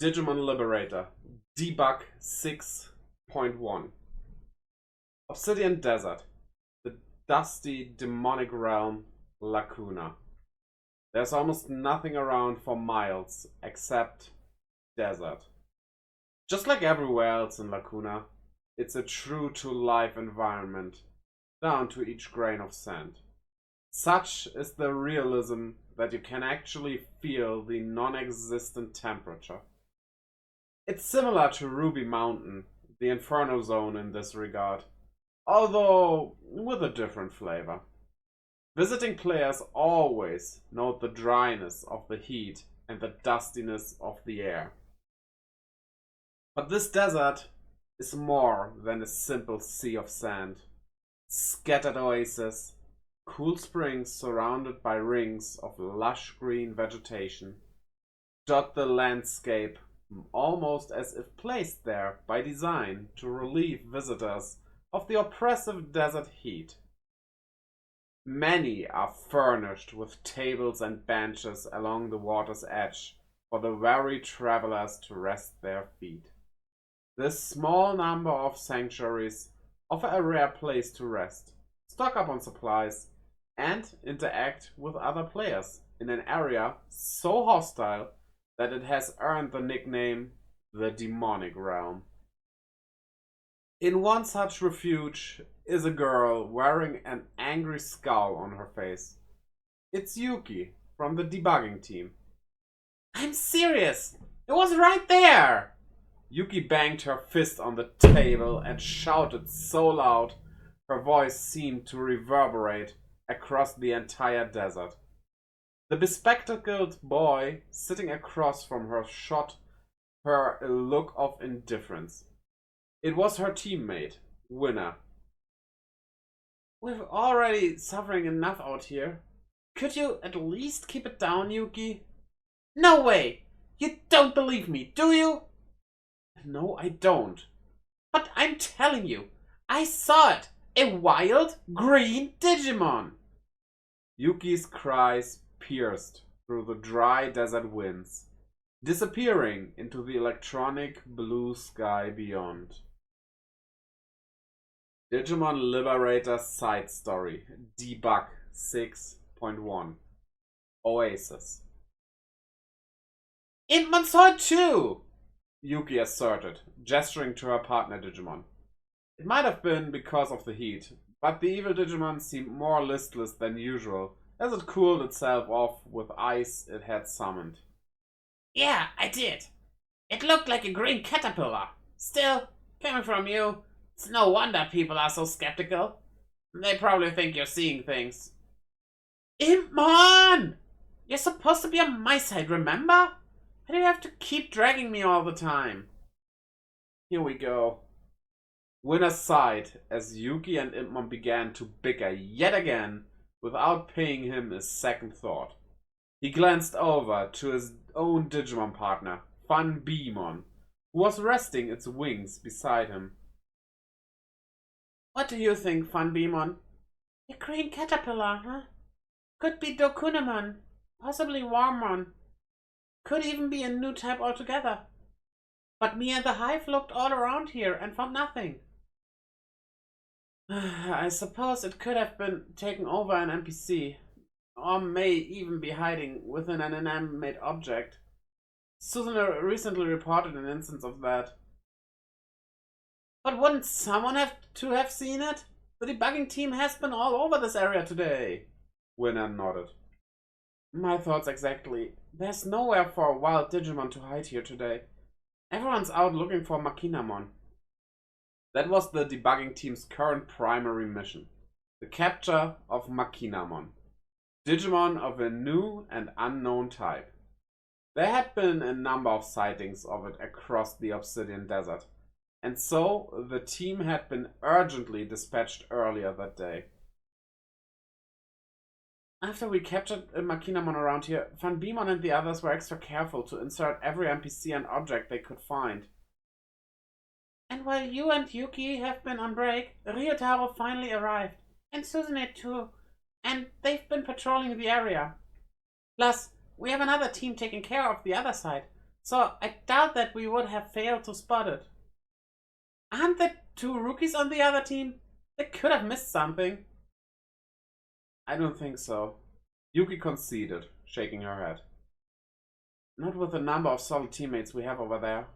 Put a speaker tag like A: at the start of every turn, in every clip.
A: Digimon Liberator, Debug 6.1. Obsidian Desert, the dusty demonic realm, Lacuna. There's almost nothing around for miles except desert. Just like everywhere else in Lacuna, it's a true-to-life environment, down to each grain of sand. Such is the realism that you can actually feel the non-existent temperature. It's similar to Ruby Mountain, the Inferno Zone in this regard, although with a different flavor. Visiting players always note the dryness of the heat and the dustiness of the air. But this desert is more than a simple sea of sand. Scattered oases, cool springs surrounded by rings of lush green vegetation dot the landscape, almost as if placed there by design to relieve visitors of the oppressive desert heat. Many are furnished with tables and benches along the water's edge for the weary travelers to rest their feet. This small number of sanctuaries offer a rare place to rest, stock up on supplies, and interact with other players in an area so hostile that it has earned the nickname the Demonic Realm. In one such refuge is a girl wearing an angry scowl on her face. It's Yuki from the debugging team. I'm serious! It was right there! Yuki banged her fist on the table and shouted so loud her voice seemed to reverberate across the entire desert. The bespectacled boy sitting across from her shot her a look of indifference. It was her teammate, Winner. We're already suffering enough out here. Could you at least keep it down, Yuki? No way! You don't believe me, do you? No, I don't. But I'm telling you, I saw it! A wild green Digimon! Yuki's cries pierced through the dry desert winds, disappearing into the electronic blue sky beyond. Digimon Liberator Side Story, Debug 6.1. Oasis. Imp saw it too! Yuki asserted, gesturing to her partner Digimon. It might have been because of the heat, but the evil Digimon seemed more listless than usual as it cooled itself off with ice it had summoned. Yeah, I did. It looked like a green caterpillar. Still, coming from you, it's no wonder people are so skeptical. They probably think you're seeing things. Impmon! You're supposed to be on my side, remember? Why do you have to keep dragging me all the time? Here we go. Winner sighed as Yuki and Impmon began to bicker yet again without paying him a second thought. He glanced over to his own Digimon partner, Funbeemon, who was resting its wings beside him. What do you think, Funbeemon? A green caterpillar, huh? Could be Dokunemon, possibly Wormmon. Could even be a new type altogether. But me and the Hive looked all around here and found nothing. I suppose it could have been taken over an NPC, or may even be hiding within an inanimate object. Susan recently reported an instance of that. But wouldn't someone have seen it? The debugging team has been all over this area today. Winner nodded. My thoughts exactly. There's nowhere for a wild Digimon to hide here today. Everyone's out looking for Machinamon. That was the debugging team's current primary mission. The capture of Machinamon. Digimon of a new and unknown type. There had been a number of sightings of it across the Obsidian Desert, and so the team had been urgently dispatched earlier that day. After we captured a Machinamon around here, Funbeemon and the others were extra careful to insert every NPC and object they could find. And while you and Yuki have been on break, Ryotaro finally arrived, and Suzune too, and they've been patrolling the area. Plus, we have another team taking care of the other side, So I doubt that we would have failed to spot it. Aren't there two rookies on the other team? They could have missed something. I don't think so. Yuki conceded, shaking her head. Not with the number of solid teammates we have over there.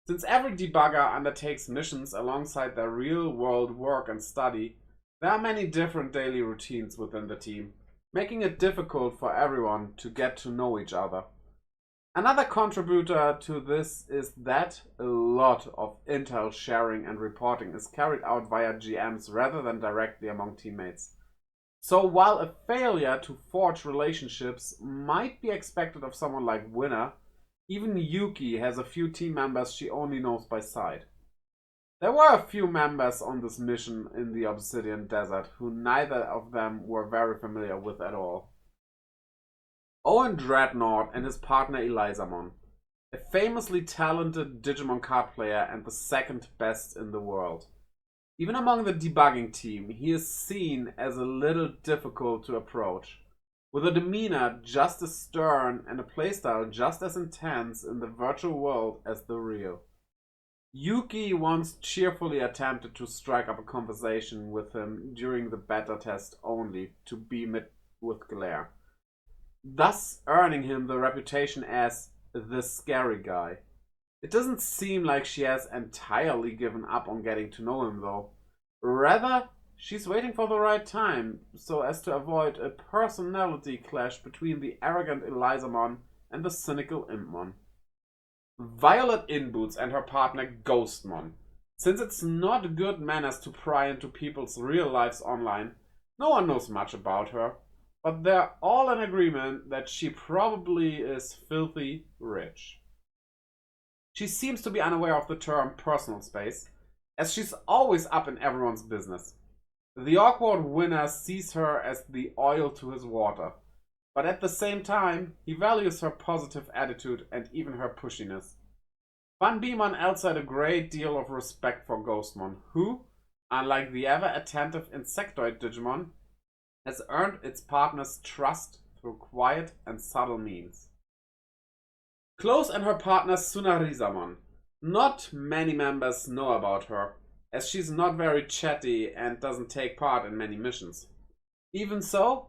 A: Since every debugger undertakes missions alongside their real-world work and study, there are many different daily routines within the team, making it difficult for everyone to get to know each other. Another contributor to this is that a lot of intel sharing and reporting is carried out via GMs rather than directly among teammates. So while a failure to forge relationships might be expected of someone like Winner, even Yuki has a few team members she only knows by sight. There were a few members on this mission in the Obsidian Desert who neither of them were very familiar with at all. Owen Dreadnought and his partner Elizamon, a famously talented Digimon card player and the second best in the world. Even among the debugging team, he is seen as a little difficult to approach, with a demeanor just as stern and a playstyle just as intense in the virtual world as the real. Yuki once cheerfully attempted to strike up a conversation with him during the beta test only to beam it with glare, thus earning him the reputation as the scary guy. It doesn't seem like she has entirely given up on getting to know him, though. Rather, she's waiting for the right time, so as to avoid a personality clash between the arrogant Elizamon and the cynical Impmon. Violet Inboots and her partner Ghostmon. Since it's not good manners to pry into people's real lives online, no one knows much about her, but they're all in agreement that she probably is filthy rich. She seems to be unaware of the term personal space, as she's always up in everyone's business. The awkward Winner sees her as the oil to his water, but at the same time, he values her positive attitude and even her pushiness. Van Beemon also had a great deal of respect for Ghostmon, who, unlike the ever-attentive Insectoid Digimon, has earned its partner's trust through quiet and subtle means. Close and her partner Sunarizamon. Not many members know about her, as she's not very chatty and doesn't take part in many missions. Even so,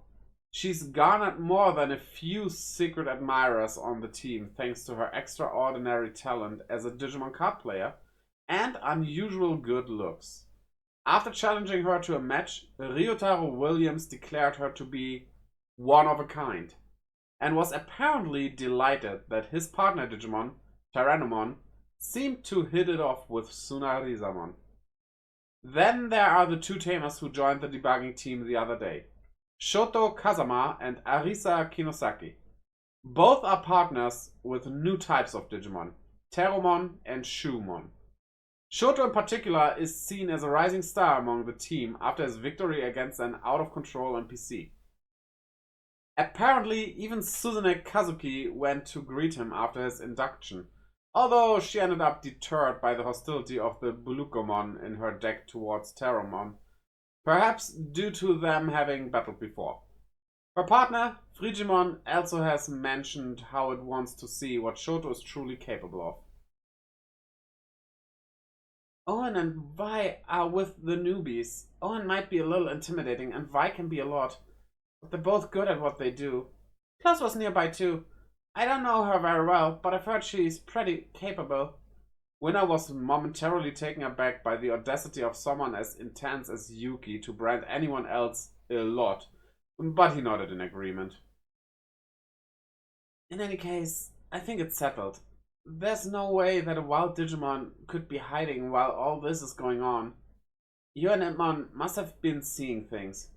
A: she's garnered more than a few secret admirers on the team thanks to her extraordinary talent as a Digimon card player and unusual good looks. After challenging her to a match, Ryotaro Williams declared her to be one of a kind, and was apparently delighted that his partner Digimon, Tyrannomon, seemed to hit it off with Sunarizamon. Then there are the two tamers who joined the debugging team the other day, Shoto Kazama and Arisa Kinosaki. Both are partners with new types of Digimon, Teromon and Shumon. Shoto in particular is seen as a rising star among the team after his victory against an out-of-control NPC. Apparently, even Suzune Kazuki went to greet him after his induction, although she ended up deterred by the hostility of the Bulukomon in her deck towards Teromon, perhaps due to them having battled before. Her partner, Frigimon, also has mentioned how it wants to see what Shoto is truly capable of. Owen and Vi are with the newbies. Owen might be a little intimidating, and Vi can be a lot, but they're both good at what they do. Plus was nearby too. I don't know her very well, but I've heard she's pretty capable. Winner was momentarily taken aback by the audacity of someone as intense as Yuki to brand anyone else a lot, but he nodded in agreement. In any case, I think it's settled. There's no way that a wild Digimon could be hiding while all this is going on. You and Edmon must have been seeing things.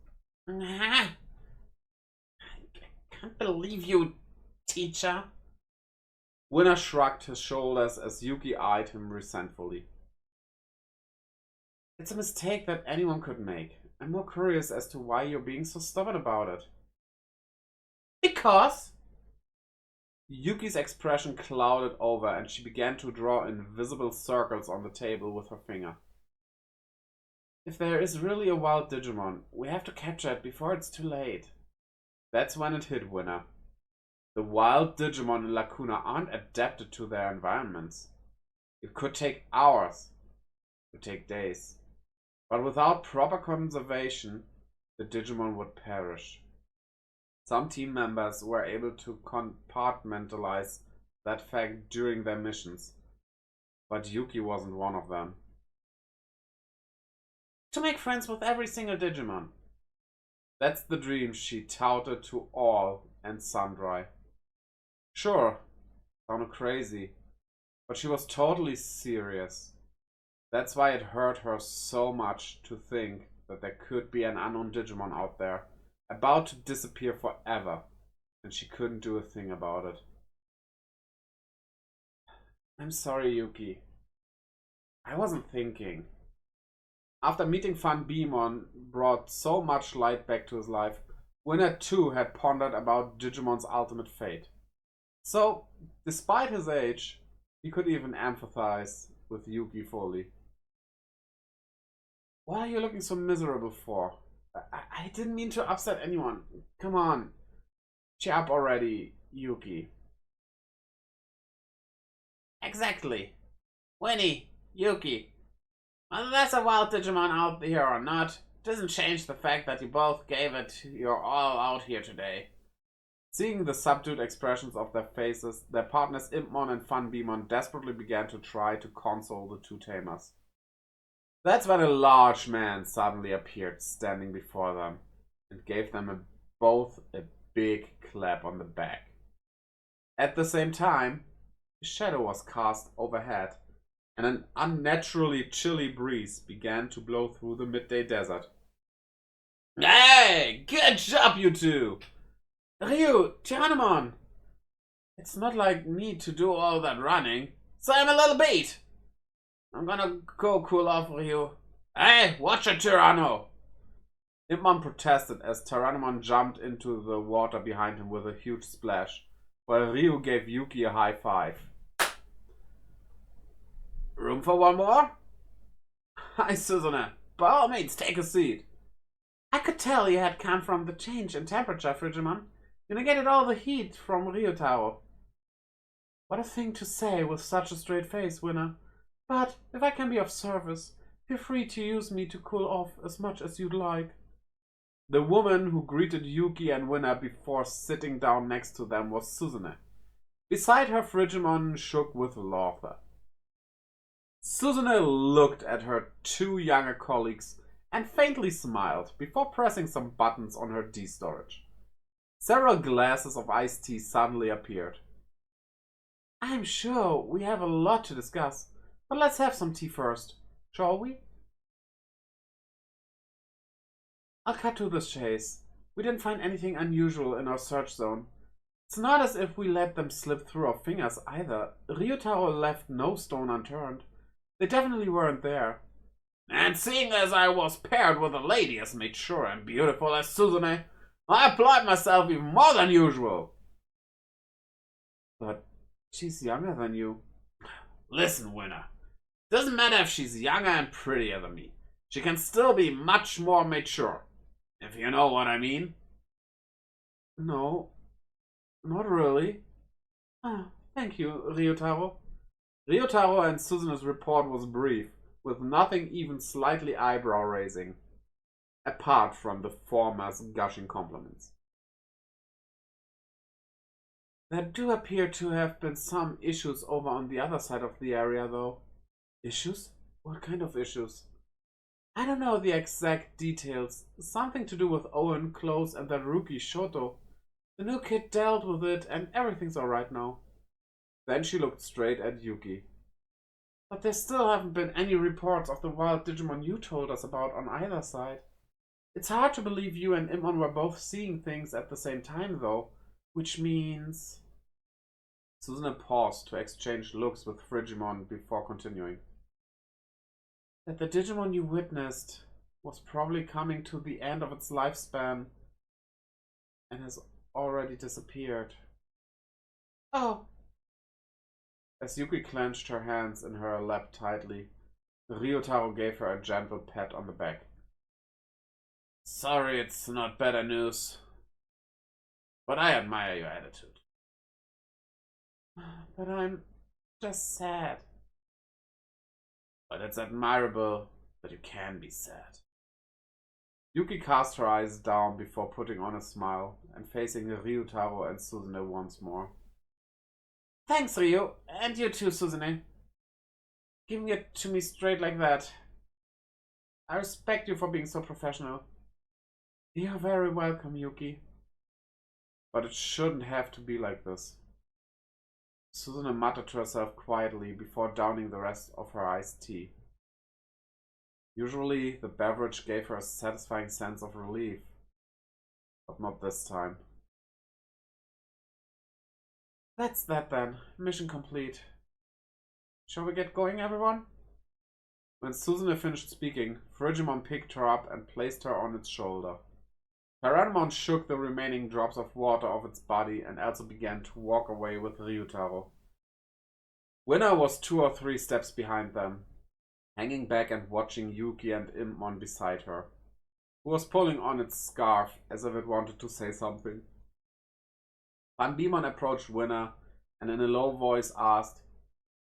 A: I can't believe you, teacher. Winner shrugged his shoulders as Yuki eyed him resentfully. It's a mistake that anyone could make. I'm more curious as to why you're being so stubborn about it. Because? Yuki's expression clouded over and she began to draw invisible circles on the table with her finger. If there is really a wild Digimon, we have to capture it before it's too late. That's when it hit Winner. The wild Digimon in Lacuna aren't adapted to their environments. It could take hours, it could take days. But without proper conservation, the Digimon would perish. Some team members were able to compartmentalize that fact during their missions, but Yuki wasn't one of them. To make friends with every single Digimon. That's the dream she touted to all and sundry. Sure, sounded crazy, but she was totally serious. That's why it hurt her so much to think that there could be an unknown Digimon out there, about to disappear forever, and she couldn't do a thing about it. I'm sorry, Yuki. I wasn't thinking. After meeting Fan Beamon brought so much light back to his life, Winner too had pondered about Digimon's ultimate fate. So, despite his age, he could even empathize with Yuki fully. What are you looking so miserable for? I didn't mean to upset anyone. Come on. Cheer up already, Yuki. Exactly. Winnie, Yuki. Whether there's a wild Digimon out here or not, doesn't change the fact that you both gave it your all out here today. Seeing the subdued expressions of their faces, their partners Impmon and Funbeamon desperately began to try to console the two tamers. That's when a large man suddenly appeared standing before them and gave them both a big clap on the back. At the same time, a shadow was cast overhead and an unnaturally chilly breeze began to blow through the midday desert. Hey! Good job, you two! Ryu, Tyrannomon! It's not like me to do all that running, so I'm a little beat. I'm gonna go cool off, Ryu. Hey, watch it, Tyranno! Impmon protested as Tyrannomon jumped into the water behind him with a huge splash, while Ryu gave Yuki a high five. Room for one more? Hi, Susanna. By all means, take a seat. I could tell you had come from the change in temperature, Frigimon. You negated all the heat from Ryotaro. What a thing to say with such a straight face, Winner. But if I can be of service, feel free to use me to cool off as much as you'd like. The woman who greeted Yuki and Winner before sitting down next to them was Susanne. Beside her, Frigimon shook with laughter. Susanne looked at her two younger colleagues and faintly smiled before pressing some buttons on her D-storage. Several glasses of iced tea suddenly appeared. I'm sure we have a lot to discuss, but let's have some tea first, shall we? I'll cut to the chase. We didn't find anything unusual in our search zone. It's not as if we let them slip through our fingers either. Ryotaro left no stone unturned. They definitely weren't there. And seeing as I was paired with a lady as mature and beautiful as Susanne, I applied myself even more than usual. But she's younger than you. Listen, Winner. Doesn't matter if she's younger and prettier than me. She can still be much more mature. If you know what I mean. No, not really. Ah, thank you, Ryotaro. Ryotaro and Susanne's report was brief, with nothing even slightly eyebrow-raising, apart from the former's gushing compliments. There do appear to have been some issues over on the other side of the area, though. Issues? What kind of issues? I don't know the exact details. Something to do with Owen, Close, and that rookie Shoto. The new kid dealt with it, and everything's alright now. Then she looked straight at Yuki. But there still haven't been any reports of the wild Digimon you told us about on either side. It's hard to believe you and Impmon were both seeing things at the same time, though, which means... Susanne paused to exchange looks with Frigimon before continuing. That the Digimon you witnessed was probably coming to the end of its lifespan and has already disappeared. Oh. As Yuki clenched her hands in her lap tightly, Ryotaro gave her a gentle pat on the back. Sorry it's not better news, but I admire your attitude. But I'm just sad. But it's admirable that you can be sad. Yuki cast her eyes down before putting on a smile and facing Ryutaro and Suzune once more. Thanks, Ryu, and you too, Suzune. Giving it to me straight like that. I respect you for being so professional. You're very welcome, Yuki. But it shouldn't have to be like this. Suzune muttered to herself quietly before downing the rest of her iced tea. Usually, the beverage gave her a satisfying sense of relief, but not this time. That's that then. Mission complete. Shall we get going, everyone? When Suzune finished speaking, Frigimon picked her up and placed her on its shoulder. Tyrannomon shook the remaining drops of water off its body and also began to walk away with Ryutaro. Winner was 2 or 3 steps behind them, hanging back and watching Yuki and Impmon beside her, who was pulling on its scarf as if it wanted to say something. Van Beemon approached Winner and in a low voice asked,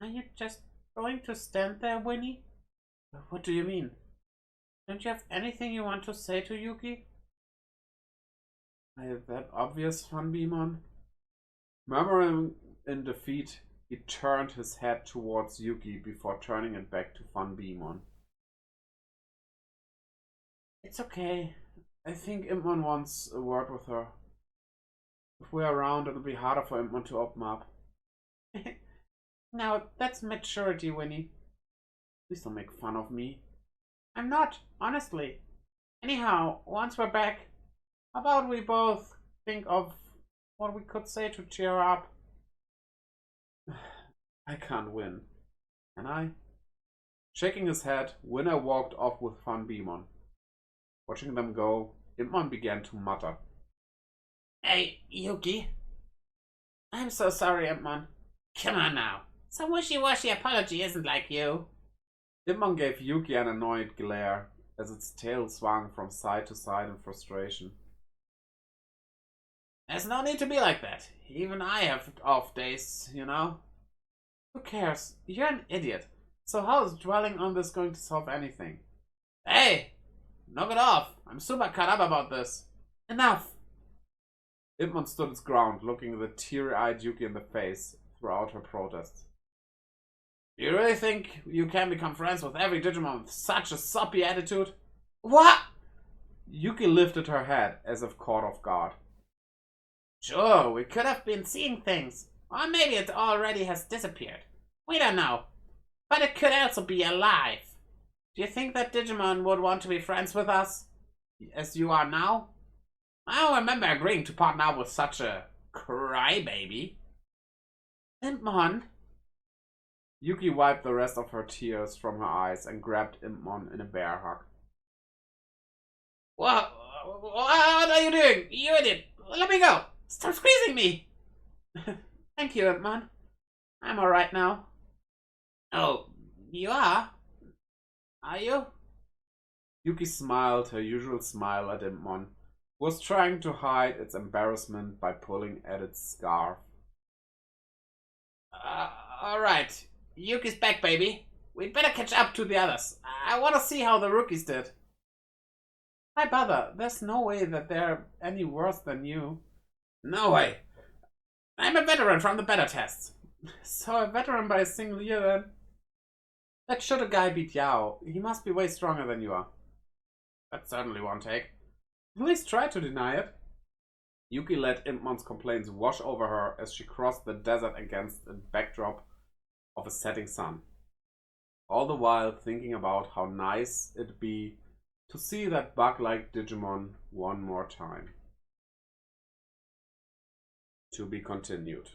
A: Are you just going to stand there, Winnie? What do you mean? Don't you have anything you want to say to Yuki? Is that obvious, Van Beemon? Murmuring in defeat, he turned his head towards Yuki before turning it back to Van Beemon. It's okay. I think Impmon wants a word with her. If we're around, it'll be harder for Impmon to open up. Now, that's maturity, Winnie. Please don't make fun of me. I'm not, honestly. Anyhow, once we're back, how about we both think of what we could say to cheer her up? I can't win. Can I? Shaking his head, Winner walked off with Van Beemon. Watching them go, Impmon began to mutter. Hey, Yuki. I'm so sorry, Impmon. Come on now. Some wishy-washy apology isn't like you. Impmon gave Yuki an annoyed glare as its tail swung from side to side in frustration. There's no need to be like that. Even I have off days, you know. Who cares? You're an idiot. So how is dwelling on this going to solve anything? Hey! Knock it off. I'm super cut up about this. Enough! Impmon stood its ground, looking the teary-eyed Yuki in the face throughout her protests. Do you really think you can become friends with every Digimon with such a soppy attitude? What? Yuki lifted her head as if caught off guard. Sure, we could have been seeing things. Or maybe it already has disappeared. We don't know. But it could also be alive. Do you think that Digimon would want to be friends with us? As you are now? I don't remember agreeing to partner up with such a crybaby. Impmon. Yuki wiped the rest of her tears from her eyes and grabbed Impmon in a bear hug. What are you doing? You idiot! Let me go! Stop squeezing me! Thank you, Impmon. I'm alright now. Oh, you are? Are you? Yuki smiled her usual smile at Impmon, who was trying to hide its embarrassment by pulling at its scarf. Alright. Yuki's back, baby. We'd better catch up to the others. I want to see how the rookies did. Hi, brother. There's no way that they're any worse than you. No way. I'm a veteran from the beta tests. So a veteran by a single year then? That should a guy beat Yao. He must be way stronger than you are. That certainly won't take. At least try to deny it. Yuki let Impmon's complaints wash over her as she crossed the desert against a backdrop of a setting sun. All the while thinking about how nice it'd be to see that bug-like Digimon one more time. To be continued.